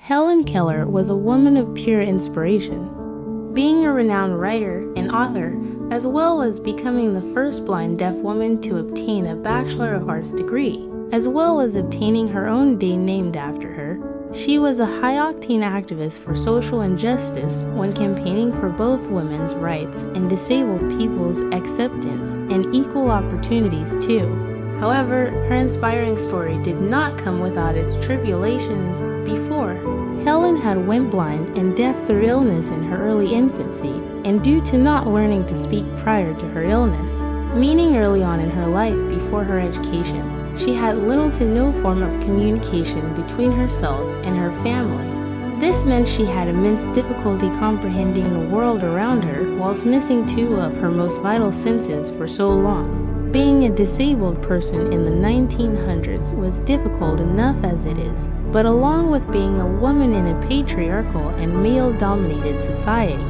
Helen Keller was a woman of pure inspiration, being a renowned writer and author, as well as becoming the first blind deaf woman to obtain a Bachelor of Arts degree, as well as obtaining her own day named after her. She was a high-octane activist for social injustice when campaigning for both women's rights and disabled people's acceptance and equal opportunities too. However, her inspiring story did not come without its tribulations before. Helen had went blind and deaf through illness in her early infancy, and due to not learning to speak prior to her illness, meaning early on in her life before her education, she had little to no form of communication between herself and her family. This meant she had immense difficulty comprehending the world around her whilst missing two of her most vital senses for so long. Being a disabled person in the 1900s was difficult enough as it is, but along with being a woman in a patriarchal and male-dominated society,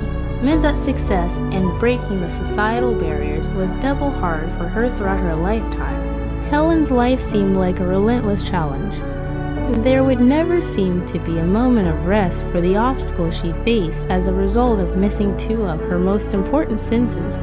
meant that success and breaking the societal barriers was double hard for her throughout her lifetime. Helen's life seemed like a relentless challenge. There would never seem to be a moment of rest for the obstacles she faced as a result of missing two of her most important senses.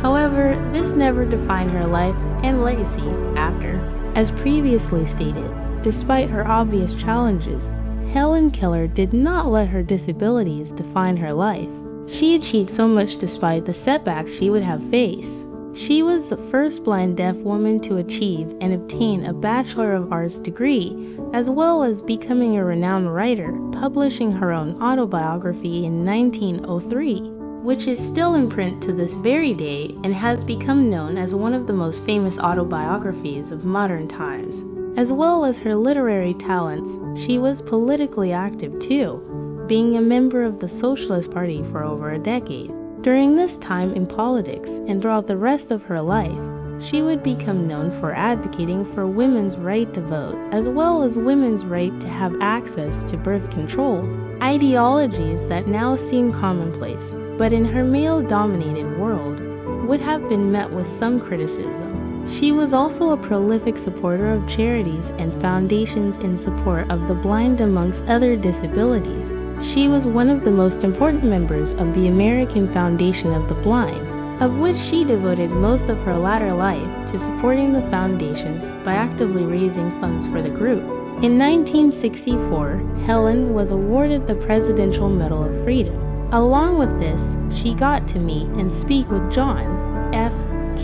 However, this never defined her life and legacy after. As previously stated, despite her obvious challenges, Helen Keller did not let her disabilities define her life. She achieved so much despite the setbacks she would have faced. She was the first blind deaf woman to achieve and obtain a Bachelor of Arts degree, as well as becoming a renowned writer, publishing her own autobiography in 1903. Which is still in print to this very day and has become known as one of the most famous autobiographies of modern times. As well as her literary talents, she was politically active too, being a member of the Socialist Party for over a decade. During this time in politics and throughout the rest of her life, she would become known for advocating for women's right to vote, as well as women's right to have access to birth control, ideologies that now seem commonplace, but in her male-dominated world, would have been met with some criticism. She was also a prolific supporter of charities and foundations in support of the blind amongst other disabilities. She was one of the most important members of the American Foundation of the Blind, of which she devoted most of her latter life to supporting the foundation by actively raising funds for the group. In 1964, Helen was awarded the Presidential Medal of Freedom. Along with this, she got to meet and speak with John F.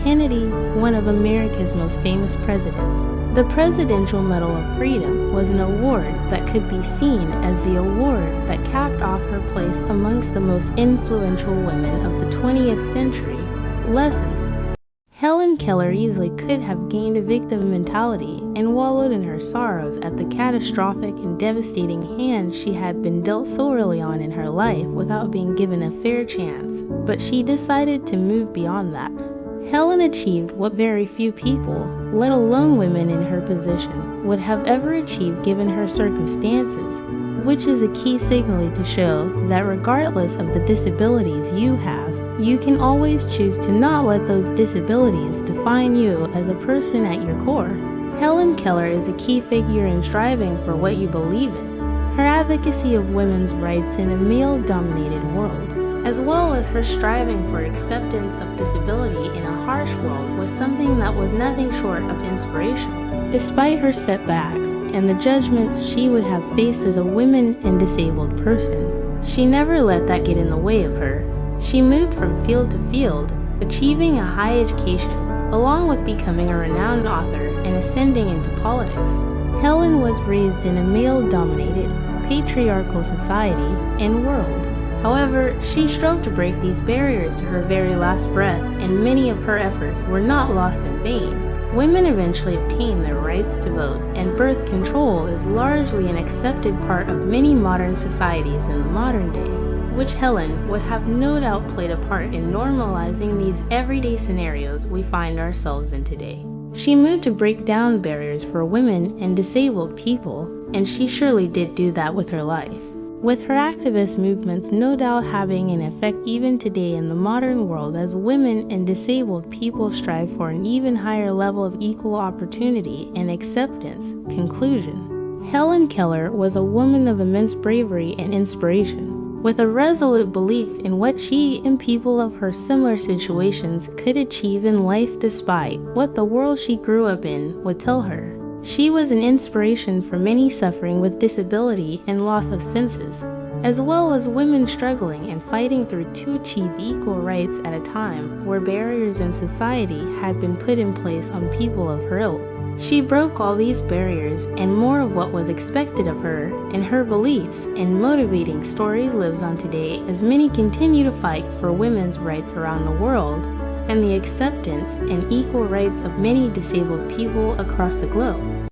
Kennedy, one of America's most famous presidents. The Presidential Medal of Freedom was an award that could be seen as the award that capped off her place amongst the most influential women of the 20th century. Lessons. Helen Keller easily could have gained a victim mentality and wallowed in her sorrows at the catastrophic and devastating hand she had been dealt so early on in her life without being given a fair chance, but she decided to move beyond that. Helen achieved what very few people, let alone women in her position, would have ever achieved given her circumstances, which is a key signal to show that regardless of the disabilities you have, you can always choose to not let those disabilities define you as a person at your core. Helen Keller is a key figure in striving for what you believe in. Her advocacy of women's rights in a male-dominated world, as well as her striving for acceptance of disability in a harsh world, was something that was nothing short of inspirational. Despite her setbacks and the judgments she would have faced as a woman and disabled person, she never let that get in the way of her. She moved from field to field, achieving a high education, along with becoming a renowned author and ascending into politics. Helen was raised in a male-dominated, patriarchal society and world. However, she strove to break these barriers to her very last breath, and many of her efforts were not lost in vain. Women eventually obtained their rights to vote, and birth control is largely an accepted part of many modern societies in the modern day, which Helen would have no doubt played a part in normalizing these everyday scenarios we find ourselves in today. She moved to break down barriers for women and disabled people, and she surely did do that with her life. With her activist movements no doubt having an effect even today in the modern world as women and disabled people strive for an even higher level of equal opportunity and acceptance. Conclusion. Helen Keller was a woman of immense bravery and inspiration, with a resolute belief in what she and people of her similar situations could achieve in life despite what the world she grew up in would tell her. She was an inspiration for many suffering with disability and loss of senses, as well as women struggling and fighting through to achieve equal rights at a time where barriers in society had been put in place on people of her ilk. She broke all these barriers and more of what was expected of her, and her beliefs and motivating story lives on today as many continue to fight for women's rights around the world and the acceptance and equal rights of many disabled people across the globe.